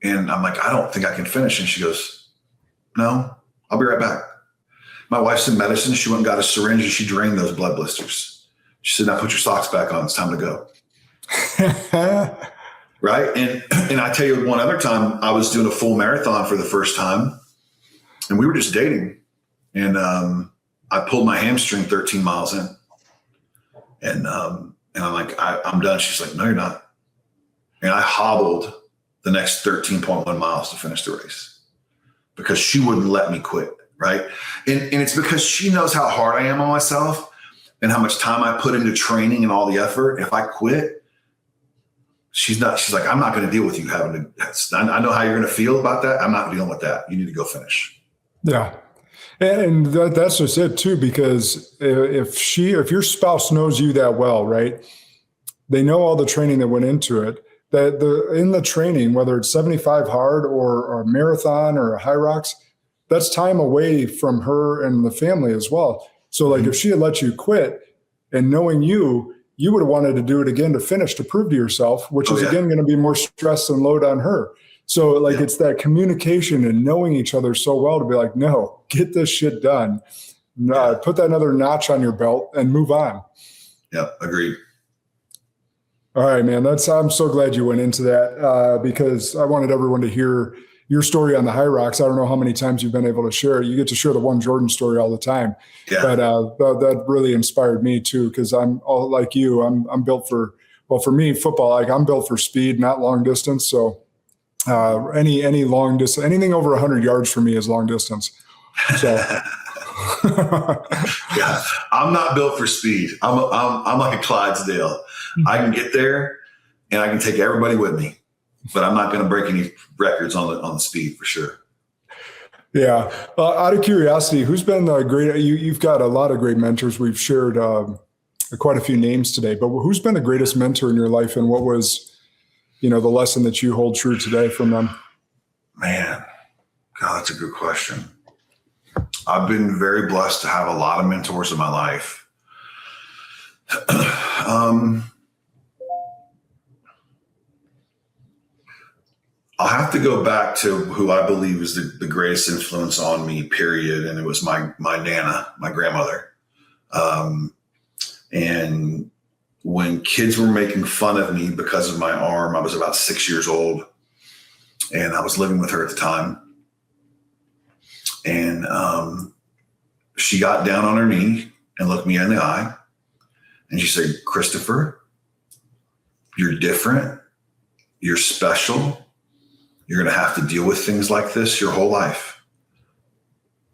like, I don't think I can finish. And she goes, "No, I'll be right back." My wife's in medicine. She went and got a syringe and she drained those blood blisters. She said, "Now put your socks back on. It's time to go." Right. And I tell you, one other time I was doing a full marathon for the first time, and we were just dating. And, I pulled my hamstring 13 miles in, and I'm like, I'm done. She's like, "No, you're not." And I hobbled the next 13.1 miles to finish the race because she wouldn't let me quit. Right. And it's because she knows how hard I am on myself and how much time I put into training and all the effort. If I quit, she's like, "I'm not going to deal with you having to, I know how you're going to feel about that. I'm not dealing with that. You need to go finish." Yeah. And that's just it too, because if your spouse knows you that well, right, they know all the training that went into it, that in the training, whether it's 75 hard or a marathon or a HYROX, that's time away from her and the family as well. So like if she had let you quit, and knowing you would have wanted to do it again to finish, to prove to yourself, which is again going to be more stress and load on her. So like it's that communication and knowing each other so well to be like, "No, get this shit done. Put that another notch on your belt and move on." Yeah, agreed. All right, man. I'm so glad you went into that because I wanted everyone to hear your story on the HYROX. I don't know how many times you've been able to share it. You get to share the one Jordan story all the time. Yeah. But that really inspired me too, because I'm all like you. I'm built for well, for me, football, like I'm built for speed, not long distance. So any long distance, anything over 100 yards for me is long distance. So yeah, I'm not built for speed. I'm like a Clydesdale. I can get there and I can take everybody with me, but I'm not going to break any records on the speed for sure. Yeah. Out of curiosity, who's been great? You've got a lot of great mentors. We've shared quite a few names today, but who's been the greatest mentor in your life, and what was, the lesson that you hold true today from them? Man, God, that's a good question. I've been very blessed to have a lot of mentors in my life. I'll have to go back to who I believe is the greatest influence on me, period. And it was my Nana, my grandmother. And when kids were making fun of me because of my arm, I was about 6 years old and I was living with her at the time. And she got down on her knee and looked me in the eye. And she said, "Christopher, you're different. You're special. You're going to have to deal with things like this your whole life.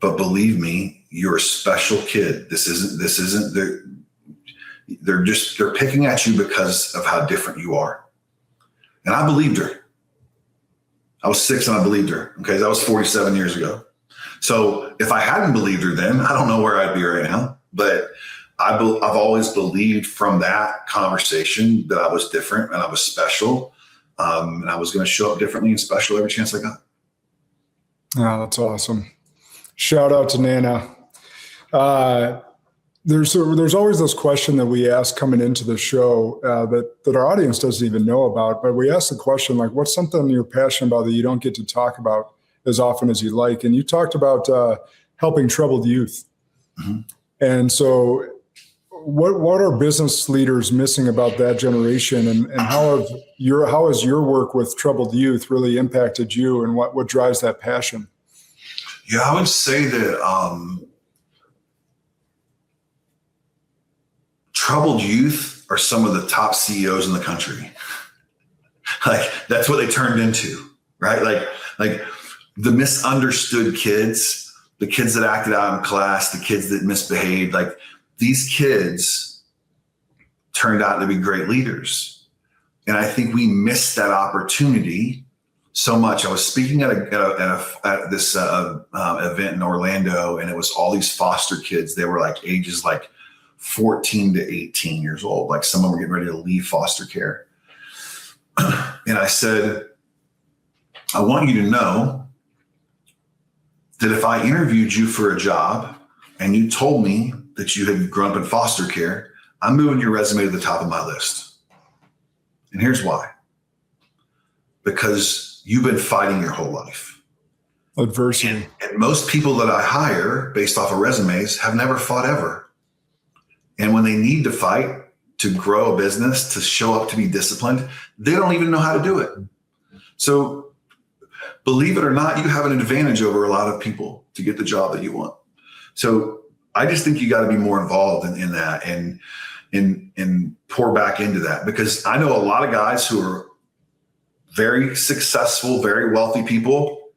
But believe me, you're a special kid. This isn't they're picking at you because of how different you are." And I believed her. I was 6 and I believed her. Okay. That was 47 years ago. So if I hadn't believed her then, I don't know where I'd be right now, but I've always believed from that conversation that I was different and I was special. And I was going to show up differently and special every chance I got. Oh, that's awesome. Shout out to Nana. There's always this question that we ask coming into the show that our audience doesn't even know about, but we ask the question, like, what's something you're passionate about that you don't get to talk about as often as you like? And you talked about helping troubled youth. Mm-hmm. And so what are business leaders missing about that generation, and how has your work with troubled youth really impacted you, and what drives that passion? Yeah, I would say that troubled youth are some of the top CEOs in the country. Like that's what they turned into, right? Like the misunderstood kids, the kids that acted out in class, the kids that misbehaved, like these kids turned out to be great leaders. And I think we missed that opportunity so much. I was speaking at this event in Orlando, and it was all these foster kids. They were like ages like 14 to 18 years old. Like some of them were getting ready to leave foster care. And I said, I want you to know that if I interviewed you for a job and you told me that you had grown up in foster care, I'm moving your resume to the top of my list. And here's why. Because you've been fighting your whole life. Adversity. And most people that I hire based off of resumes have never fought ever. And when they need to fight to grow a business, to show up, to be disciplined, they don't even know how to do it. So believe it or not, you have an advantage over a lot of people to get the job that you want. So I just think you got to be more involved in that and pour back into that, because I know a lot of guys who are very successful, very wealthy people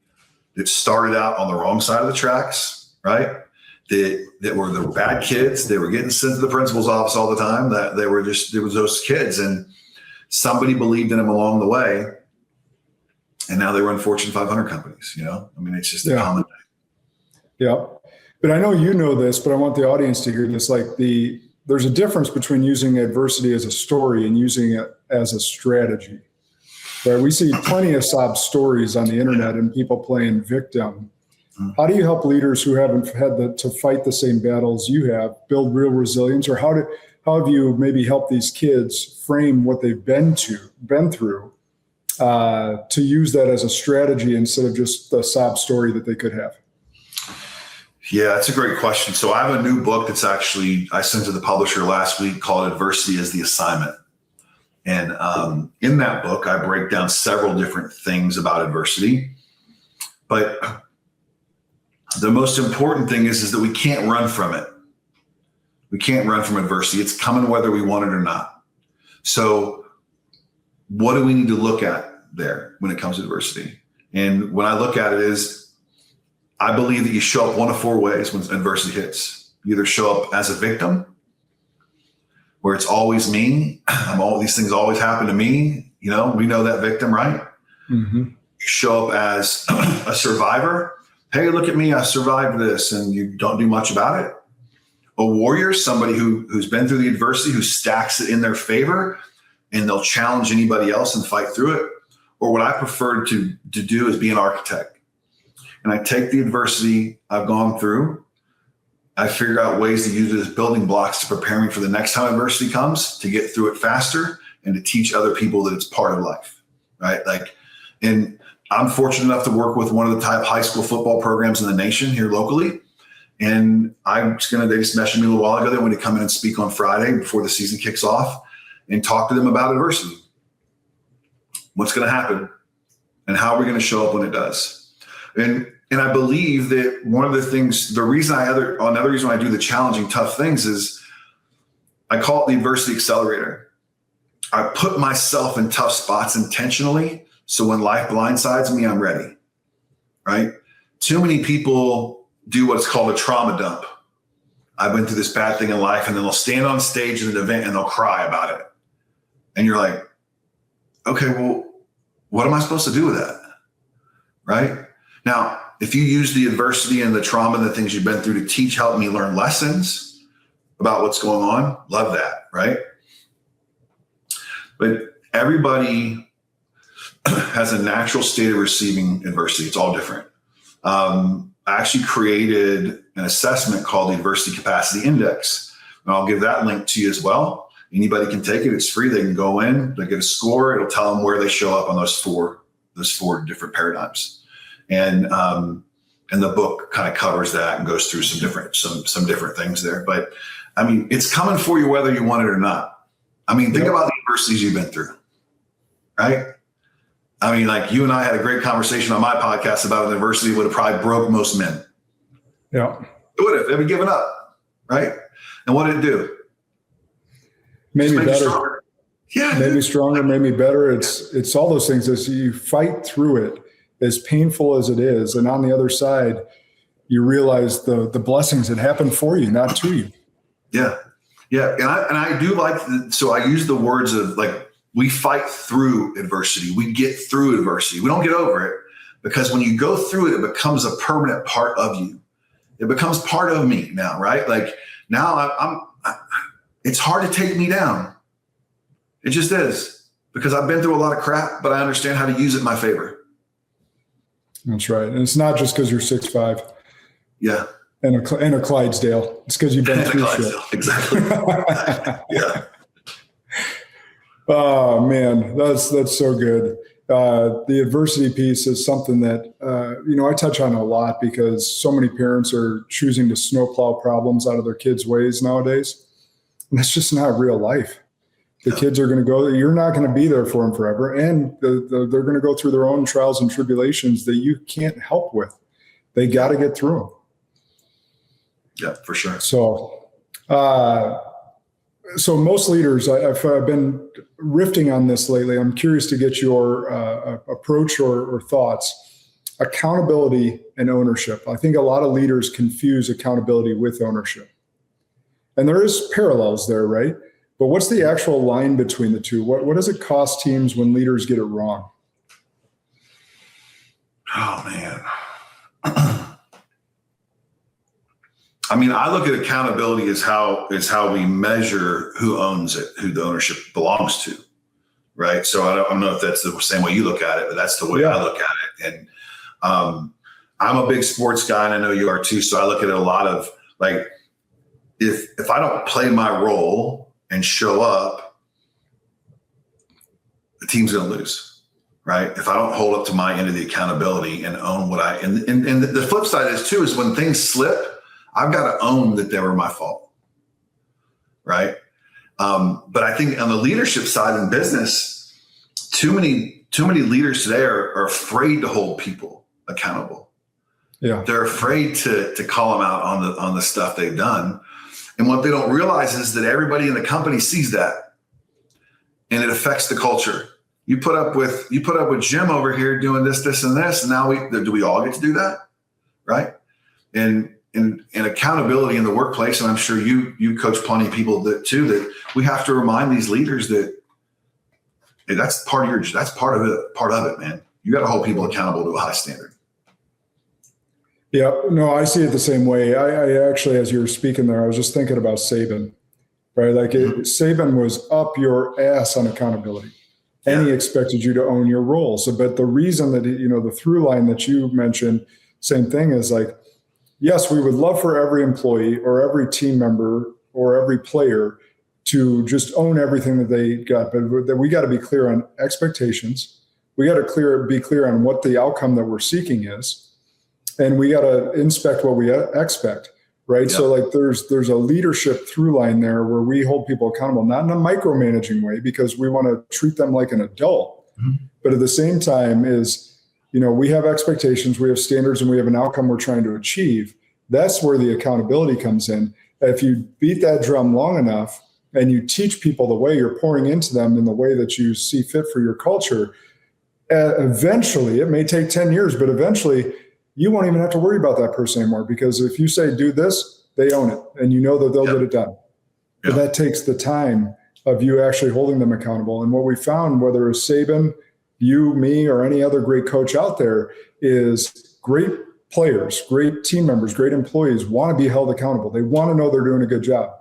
that started out on the wrong side of the tracks, right? That were the bad kids. They were getting sent to the principal's office all the time. That there was those kids, and somebody believed in them along the way. And now they run Fortune 500 companies, I mean, it's just a common thing. Yeah. But I know you know this, but I want the audience to hear this. Like there's a difference between using adversity as a story and using it as a strategy. Right? We see plenty of sob stories on the internet and people playing victim. How do you help leaders who haven't had to fight the same battles you have build real resilience? Or how have you maybe helped these kids frame what they've been through to use that as a strategy instead of just the sob story that they could have? Yeah, that's a great question. So I have a new book that's actually, I sent to the publisher last week called Adversity is the Assignment. And in that book, I break down several different things about adversity. But the most important thing is that we can't run from it. We can't run from adversity. It's coming whether we want it or not. So what do we need to look at there when it comes to adversity? And when I look at it is, I believe that you show up one of four ways when adversity hits. You either show up as a victim, where it's always me. These things always happen to me. We know that victim, right? Mm-hmm. You show up as a survivor. Hey, look at me. I survived this, and you don't do much about it. A warrior, somebody who's been through the adversity, who stacks it in their favor, and they'll challenge anybody else and fight through it. Or what I prefer to do is be an architect. And I take the adversity I've gone through, I figure out ways to use it as building blocks to prepare me for the next time adversity comes, to get through it faster and to teach other people that it's part of life, right? And I'm fortunate enough to work with one of the top high school football programs in the nation here locally. And they just messaged me a little while ago. They want to come in and speak on Friday before the season kicks off and talk to them about adversity. What's going to happen and how are we going to show up when it does? And I believe that one of the things, another reason why I do the challenging, tough things is I call it the Adversity Accelerator. I put myself in tough spots intentionally, so when life blindsides me, I'm ready, right? Too many people do what's called a trauma dump. I've been through this bad thing in life, and then they'll stand on stage at an event and they'll cry about it. And you're like, okay, well, what am I supposed to do with that, right? Now, if you use the adversity and the trauma and the things you've been through to help me learn lessons about what's going on, love that, right? But everybody has a natural state of receiving adversity. It's all different. I actually created an assessment called the Adversity Capacity Index, and I'll give that link to you as well. Anybody can take it. It's free. They can go in, they get a score. It'll tell them where they show up on those four different paradigms. And the book kind of covers that and goes through some different things there. But I mean, it's coming for you whether you want it or not. I mean, think about the adversities you've been through, right? I mean, like you and I had a great conversation on my podcast about an adversity would have probably broke most men. Yeah. It would have. They'd be given up, right? And what did it do? Made me better. Stronger. Yeah. Made me stronger, made me better. It's all those things as you fight through it, as painful as it is. And on the other side, you realize the blessings that happen for you, not to you. Yeah. Yeah. And I do like, so I use the words of like, we fight through adversity. We get through adversity. We don't get over it, because when you go through it, it becomes a permanent part of you. It becomes part of me now, right? Like now it's hard to take me down. It just is, because I've been through a lot of crap, but I understand how to use it in my favor. That's right. And it's not just because you're 6'5". Yeah. And a Clydesdale. It's because you've been through shit. Exactly. Yeah. Oh man, that's so good. The adversity piece is something that, I touch on a lot, because so many parents are choosing to snowplow problems out of their kids' ways nowadays. And that's just not real life. The kids are going to go, you're not going to be there for them forever. And they're going to go through their own trials and tribulations that you can't help with. They got to get through them. Yeah, for sure. So most leaders, I've been riffing on this lately. I'm curious to get your approach or thoughts. Accountability and ownership. I think a lot of leaders confuse accountability with ownership. And there is parallels there, right? But what's the actual line between the two? What does it cost teams when leaders get it wrong? Oh, man. I mean, I look at accountability as how we measure who owns it, who the ownership belongs to, right? So I don't know if that's the same way you look at it, but that's the way I look at it. And I'm a big sports guy, and I know you are too. So I look at it a lot of like, if I don't play my role and show up, the team's going to lose, right? If I don't hold up to my end of the accountability and own what and the flip side is when things slip, I've got to own that they were my fault, right? But I think on the leadership side in business, too many leaders today are afraid to hold people accountable. Yeah, they're afraid to call them out on the stuff they've done. And what they don't realize is that everybody in the company sees that, and it affects the culture. you put up with Jim over here doing this, and this. And now do we all get to do that? Right. And accountability in the workplace. And I'm sure you coach plenty of people that we have to remind these leaders that, hey, that's part of it, man. You got to hold people accountable to a high standard. Yeah, no, I see it the same way. I actually, as you were speaking there, I was just thinking about Saban, right? Like Saban was up your ass on accountability, and he expected you to own your role. So, but the reason that, the through line that you mentioned, same thing is like, yes, we would love for every employee or every team member or every player to just own everything that they got, but we got to be clear on expectations. We got to be clear on what the outcome that we're seeking is. And we got to inspect what we expect, right? Yep. So like there's a leadership through line there where we hold people accountable, not in a micromanaging way, because we want to treat them like an adult. Mm-hmm. But at the same time is, we have expectations, we have standards, and we have an outcome we're trying to achieve. That's where the accountability comes in. If you beat that drum long enough and you teach people the way, you're pouring into them in the way that you see fit for your culture, eventually, it may take 10 years, but eventually you won't even have to worry about that person anymore, because if you say do this, they own it, and that they'll get it done. But that takes the time of you actually holding them accountable. And what we found, whether it's Saban, you, me, or any other great coach out there, is great players, great team members, great employees want to be held accountable. They want to know they're doing a good job.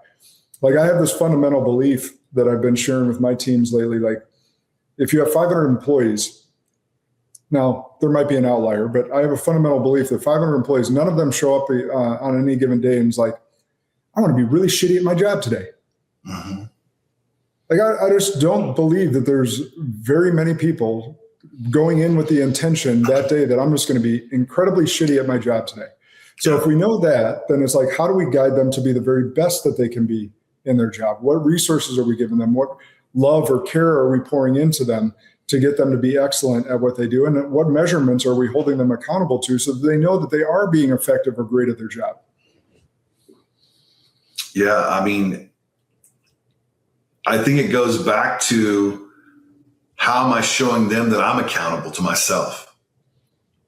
Like I have this fundamental belief that I've been sharing with my teams lately. Like if you have 500 employees, now, there might be an outlier, but I have a fundamental belief that 500 employees, none of them show up on any given day and is like, I want to be really shitty at my job today. Mm-hmm. Like, I just don't believe that there's very many people going in with the intention that day that I'm just going to be incredibly shitty at my job today. So if we know that, then it's like, how do we guide them to be the very best that they can be in their job? What resources are we giving them? What love or care are we pouring into them to get them to be excellent at what they do? And what measurements are we holding them accountable to so that they know that they are being effective or great at their job? Yeah, I mean, I think it goes back to how am I showing them that I'm accountable to myself,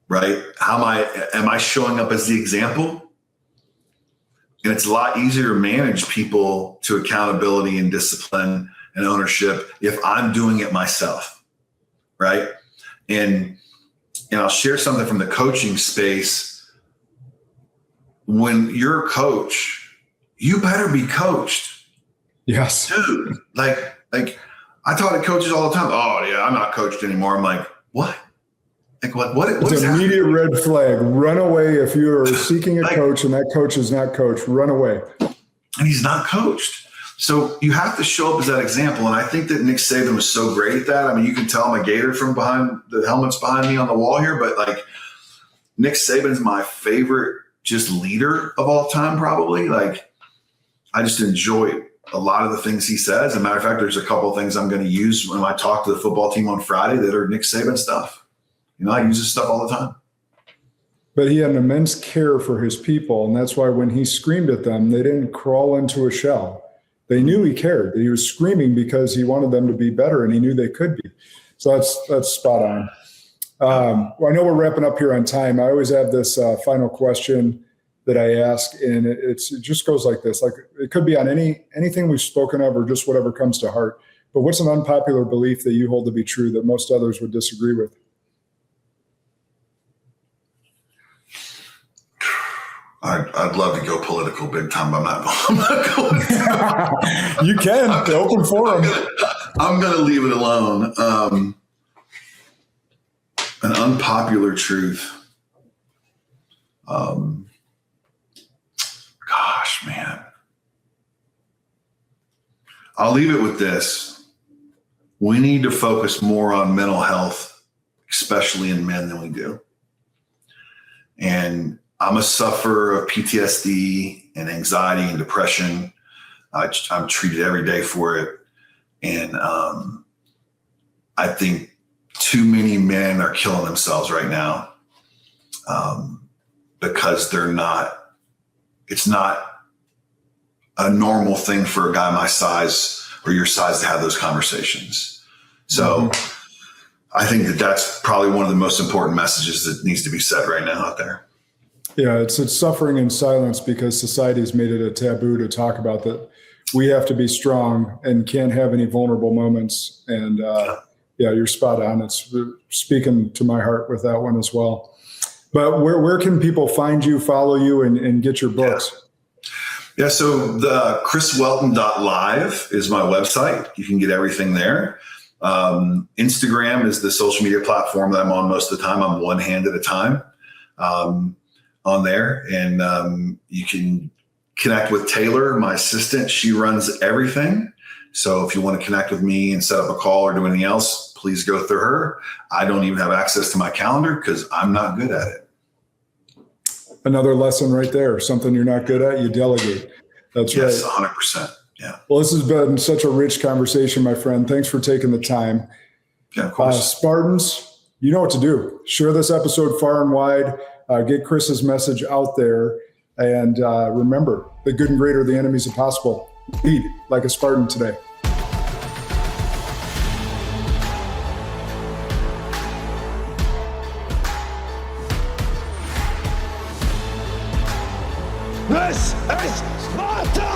right? Am I showing up as the example? And it's a lot easier to manage people to accountability and discipline and ownership if I'm doing it myself. Right. And I'll share something from the coaching space. When you're a coach, you better be coached. Yes. Dude, like I talk to coaches all the time. Oh yeah, I'm not coached anymore. I'm like, what? Like what it's an immediate red flag. Run away if you're seeking a coach and that coach is not coached. Run away. And he's not coached. So you have to show up as that example. And I think that Nick Saban was so great at that. I mean, you can tell I'm a Gator from behind the helmets behind me on the wall here, but like Nick Saban's my favorite just leader of all time, probably. Like I just enjoy a lot of the things he says. As a matter of fact, there's a couple of things I'm going to use when I talk to the football team on Friday that are Nick Saban stuff. I use his stuff all the time. But he had an immense care for his people. And that's why when he screamed at them, they didn't crawl into a shell. They knew he cared. He was screaming because he wanted them to be better, and he knew they could be. So that's spot on. Well, I know we're wrapping up here on time. I always have this final question that I ask, and it just goes like this. Like it could be on anything we've spoken of or just whatever comes to heart. But what's an unpopular belief that you hold to be true that most others would disagree with? I'd love to go political big time, but I'm not going to. You can. Open forum. I'm going to leave it alone. An unpopular truth. Gosh, man. I'll leave it with this. We need to focus more on mental health, especially in men, than we do. And I'm a sufferer of PTSD and anxiety and depression. I'm treated every day for it. And I think too many men are killing themselves right now because it's not a normal thing for a guy my size or your size to have those conversations. So I think that that's probably one of the most important messages that needs to be said right now out there. Yeah, it's suffering in silence because society's made it a taboo to talk about that. We have to be strong and can't have any vulnerable moments. And yeah, you're spot on. It's speaking to my heart with that one as well. But where can people find you, follow you, and get your books? Yeah, so the chriswelton.live is my website. You can get everything there. Instagram is the social media platform that I'm on most of the time. I'm one hand at a time on there. And you can connect with Taylor, my assistant. She runs everything. So if you want to connect with me and set up a call or do anything else, please go through her. I don't even have access to my calendar because I'm not good at it. Another lesson right there. Something you're not good at, you delegate. That's right. Yes, 100%. Yeah. Well, this has been such a rich conversation, my friend. Thanks for taking the time. Yeah, of course. Spartans, you know what to do. Share this episode far and wide. Get Chris's message out there. And remember, the good and great are the enemies of possible. Lead like a Spartan today. This is Sparta!